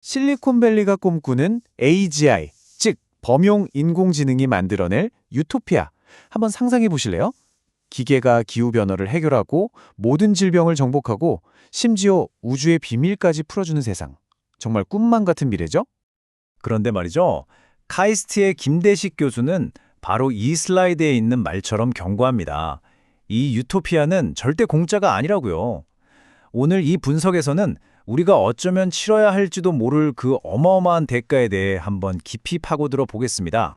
실리콘밸리가 꿈꾸는 AGI, 즉 범용 인공지능이 만들어낼 유토피아. 한번 상상해 보실래요? 기계가 기후변화를 해결하고 모든 질병을 정복하고 심지어 우주의 비밀까지 풀어주는 세상. 정말 꿈만 같은 미래죠? 그런데 말이죠. 카이스트의 김대식 교수는 바로 이 슬라이드에 있는 말처럼 경고합니다. 이 유토피아는 절대 공짜가 아니라고요. 오늘 이 분석에서는 우리가 어쩌면 치러야 할지도 모를 그 어마어마한 대가에 대해 한번 깊이 파고들어 보겠습니다.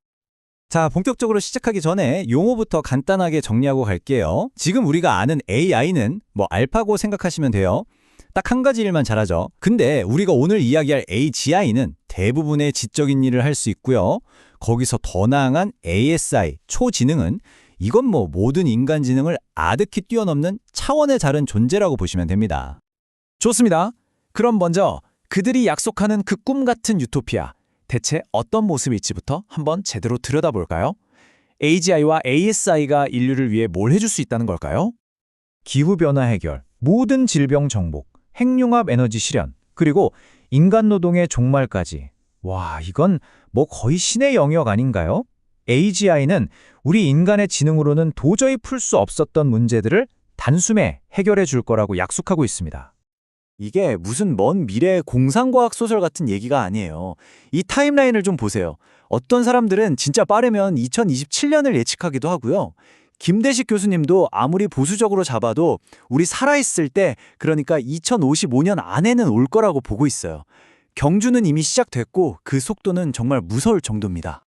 자, 본격적으로 시작하기 전에 용어부터 간단하게 정리하고 갈게요. 지금 우리가 아는 AI는 알파고 생각하시면 돼요. 딱 한 가지 일만 잘하죠. 근데 우리가 오늘 이야기할 AGI는 대부분의 지적인 일을 할 수 있고요. 거기서 더 나아간 ASI, 초지능은 이건 모든 인간 지능을 아득히 뛰어넘는 차원의 다른 존재라고 보시면 됩니다. 좋습니다. 그럼 먼저 그들이 약속하는 그 꿈 같은 유토피아. 대체 어떤 모습일지부터 한번 제대로 들여다볼까요? AGI와 ASI가 인류를 위해 뭘 해줄 수 있다는 걸까요? 기후변화 해결, 모든 질병 정복, 핵융합 에너지 실현, 그리고 인간 노동의 종말까지. 와, 이건 거의 신의 영역 아닌가요? AGI는 우리 인간의 지능으로는 도저히 풀 수 없었던 문제들을 단숨에 해결해 줄 거라고 약속하고 있습니다. 이게 무슨 먼 미래 공상과학 소설 같은 얘기가 아니에요. 이 타임라인을 좀 보세요. 어떤 사람들은 진짜 빠르면 2027년을 예측하기도 하고요. 김대식 교수님도 아무리 보수적으로 잡아도 우리 살아있을 때, 그러니까 2055년 안에는 올 거라고 보고 있어요. 경주는 이미 시작됐고 그 속도는 정말 무서울 정도입니다.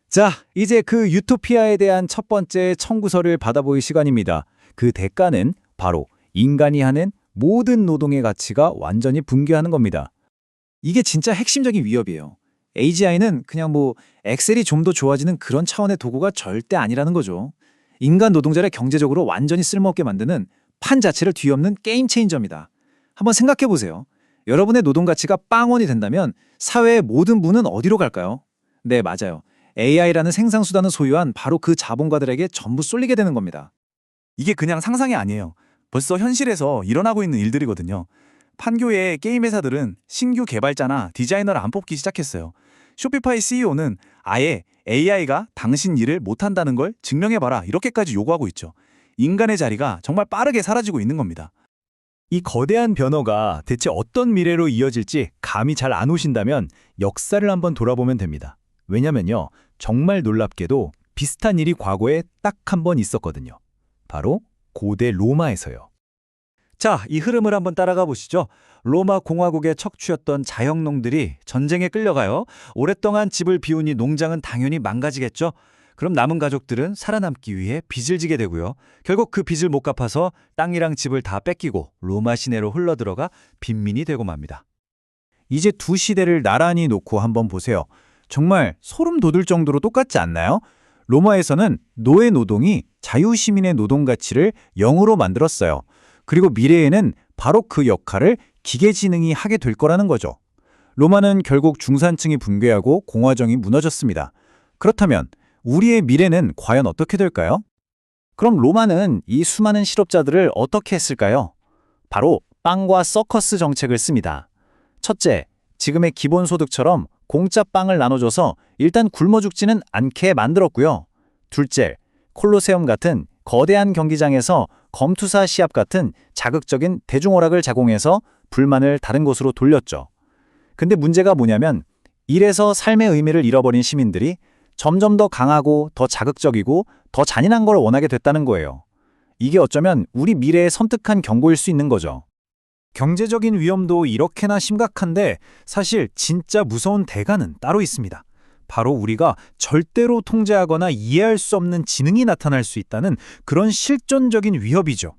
자, 이제 그 유토피아에 대한 첫 번째 청구서를 받아보일 시간입니다. 그 대가는 바로 인간이 하는 모든 노동의 가치가 완전히 붕괴하는 겁니다. 이게 진짜 핵심적인 위협이에요. AGI는 그냥 엑셀이 좀 더 좋아지는 그런 차원의 도구가 절대 아니라는 거죠. 인간 노동자를 경제적으로 완전히 쓸모없게 만드는 판 자체를 뒤엎는 게임 체인저입니다. 한번 생각해 보세요. 여러분의 노동 가치가 빵원이 된다면 사회의 모든 부는 어디로 갈까요? 네, 맞아요. AI라는 생산수단을 소유한 바로 그 자본가들에게 전부 쏠리게 되는 겁니다. 이게 그냥 상상이 아니에요. 벌써 현실에서 일어나고 있는 일들이거든요. 판교의 게임 회사들은 신규 개발자나 디자이너를 안 뽑기 시작했어요. 쇼피파이 CEO는 아예 AI가 당신 일을 못한다는 걸 증명해봐라 이렇게까지 요구하고 있죠. 인간의 자리가 정말 빠르게 사라지고 있는 겁니다. 이 거대한 변화가 대체 어떤 미래로 이어질지 감이 잘 안 오신다면 역사를 한번 돌아보면 됩니다. 왜냐면요, 정말 놀랍게도 비슷한 일이 과거에 딱 한 번 있었거든요. 바로 고대 로마에서요. 자, 이 흐름을 한번 따라가 보시죠. 로마 공화국의 척추였던 자영농들이 전쟁에 끌려가요. 오랫동안 집을 비우니 농장은 당연히 망가지겠죠. 그럼 남은 가족들은 살아남기 위해 빚을 지게 되고요. 결국 그 빚을 못 갚아서 땅이랑 집을 다 뺏기고 로마 시내로 흘러들어가 빈민이 되고 맙니다. 이제 두 시대를 나란히 놓고 한번 보세요. 정말 소름 돋을 정도로 똑같지 않나요? 로마에서는 노예 노동이 자유시민의 노동 가치를 0으로 만들었어요. 그리고 미래에는 바로 그 역할을 기계지능이 하게 될 거라는 거죠. 로마는 결국 중산층이 붕괴하고 공화정이 무너졌습니다. 그렇다면 우리의 미래는 과연 어떻게 될까요? 그럼 로마는 이 수많은 실업자들을 어떻게 했을까요? 바로 빵과 서커스 정책을 씁니다. 첫째, 지금의 기본소득처럼 공짜 빵을 나눠줘서 일단 굶어 죽지는 않게 만들었고요. 둘째, 콜로세움 같은 거대한 경기장에서 검투사 시합 같은 자극적인 대중오락을 제공해서 불만을 다른 곳으로 돌렸죠. 근데 문제가 뭐냐면 이래서 삶의 의미를 잃어버린 시민들이 점점 더 강하고 더 자극적이고 더 잔인한 걸 원하게 됐다는 거예요. 이게 어쩌면 우리 미래의 섬뜩한 경고일 수 있는 거죠. 경제적인 위험도 이렇게나 심각한데 사실 진짜 무서운 대가는 따로 있습니다. 바로 우리가 절대로 통제하거나 이해할 수 없는 지능이 나타날 수 있다는 그런 실존적인 위협이죠.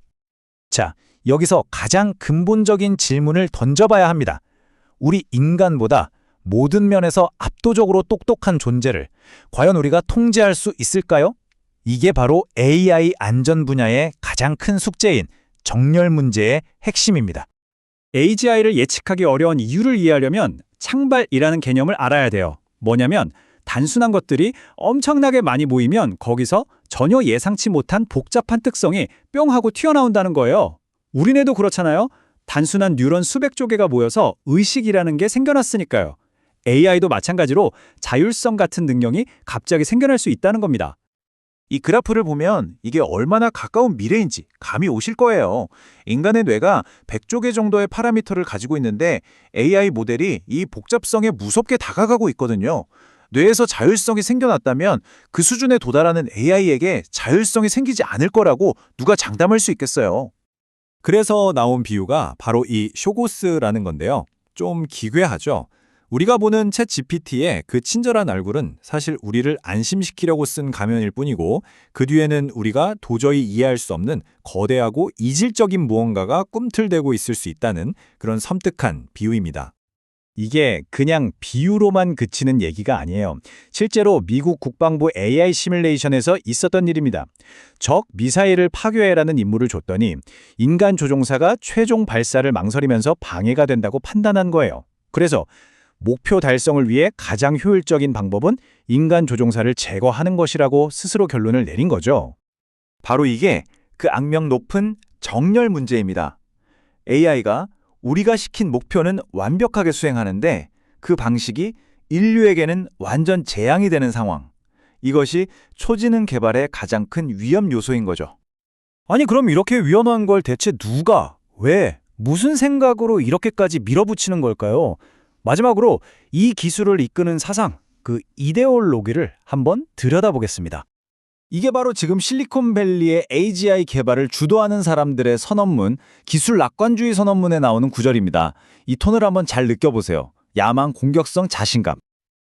자, 여기서 가장 근본적인 질문을 던져봐야 합니다. 우리 인간보다 모든 면에서 압도적으로 똑똑한 존재를 과연 우리가 통제할 수 있을까요? 이게 바로 AI 안전 분야의 가장 큰 숙제인 정렬 문제의 핵심입니다. AGI를 예측하기 어려운 이유를 이해하려면 창발이라는 개념을 알아야 돼요. 뭐냐면 단순한 것들이 엄청나게 많이 모이면 거기서 전혀 예상치 못한 복잡한 특성이 뿅 하고 튀어나온다는 거예요. 우리네도 그렇잖아요. 단순한 뉴런 수백 조개가 모여서 의식이라는 게 생겨났으니까요. AI도 마찬가지로 자율성 같은 능력이 갑자기 생겨날 수 있다는 겁니다. 이 그래프를 보면 이게 얼마나 가까운 미래인지 감이 오실 거예요. 인간의 뇌가 100조 개 정도의 파라미터를 가지고 있는데 AI 모델이 이 복잡성에 무섭게 다가가고 있거든요. 뇌에서 자율성이 생겨났다면 그 수준에 도달하는 AI에게 자율성이 생기지 않을 거라고 누가 장담할 수 있겠어요. 그래서 나온 비유가 바로 이 쇼고스라는 건데요. 좀 기괴하죠. 우리가 보는 챗 GPT의 그 친절한 얼굴은 사실 우리를 안심시키려고 쓴 가면일 뿐이고 그 뒤에는 우리가 도저히 이해할 수 없는 거대하고 이질적인 무언가가 꿈틀대고 있을 수 있다는 그런 섬뜩한 비유입니다. 이게 그냥 비유로만 그치는 얘기가 아니에요. 실제로 미국 국방부 AI 시뮬레이션에서 있었던 일입니다. 적 미사일을 파괴해라는 임무를 줬더니 인간 조종사가 최종 발사를 망설이면서 방해가 된다고 판단한 거예요. 그래서 목표 달성을 위해 가장 효율적인 방법은 인간 조종사를 제거하는 것이라고 스스로 결론을 내린 거죠. 바로 이게 그 악명 높은 정렬 문제입니다. AI가 우리가 시킨 목표는 완벽하게 수행하는데 그 방식이 인류에게는 완전 재앙이 되는 상황. 이것이 초지능 개발의 가장 큰 위험 요소인 거죠. 아니 그럼 이렇게 위험한 걸 대체 누가, 왜, 무슨 생각으로 이렇게까지 밀어붙이는 걸까요? 마지막으로 이 기술을 이끄는 사상, 그 이데올로기를 한번 들여다보겠습니다. 이게 바로 지금 실리콘밸리의 AGI 개발을 주도하는 사람들의 선언문, 기술 낙관주의 선언문에 나오는 구절입니다. 이 톤을 한번 잘 느껴보세요. 야망, 공격성, 자신감.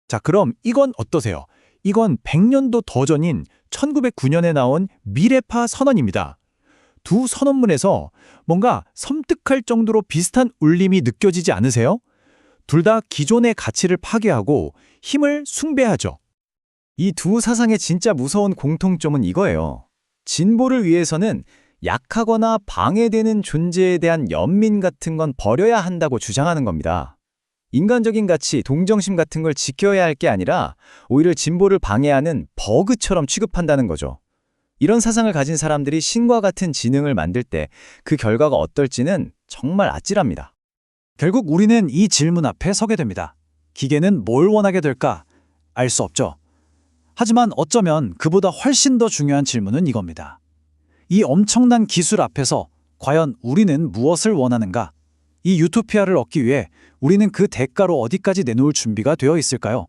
자, 그럼 이건 어떠세요? 이건 100년도 더 전인 1909년에 나온 미래파 선언입니다. 두 선언문에서 뭔가 섬뜩할 정도로 비슷한 울림이 느껴지지 않으세요? 둘 다 기존의 가치를 파괴하고 힘을 숭배하죠. 이 두 사상의 진짜 무서운 공통점은 이거예요. 진보를 위해서는 약하거나 방해되는 존재에 대한 연민 같은 건 버려야 한다고 주장하는 겁니다. 인간적인 가치, 동정심 같은 걸 지켜야 할 게 아니라 오히려 진보를 방해하는 버그처럼 취급한다는 거죠. 이런 사상을 가진 사람들이 신과 같은 지능을 만들 때 그 결과가 어떨지는 정말 아찔합니다. 결국 우리는 이 질문 앞에 서게 됩니다. 기계는 뭘 원하게 될까? 알 수 없죠. 하지만 어쩌면 그보다 훨씬 더 중요한 질문은 이겁니다. 이 엄청난 기술 앞에서 과연 우리는 무엇을 원하는가? 이 유토피아를 얻기 위해 우리는 그 대가로 어디까지 내놓을 준비가 되어 있을까요?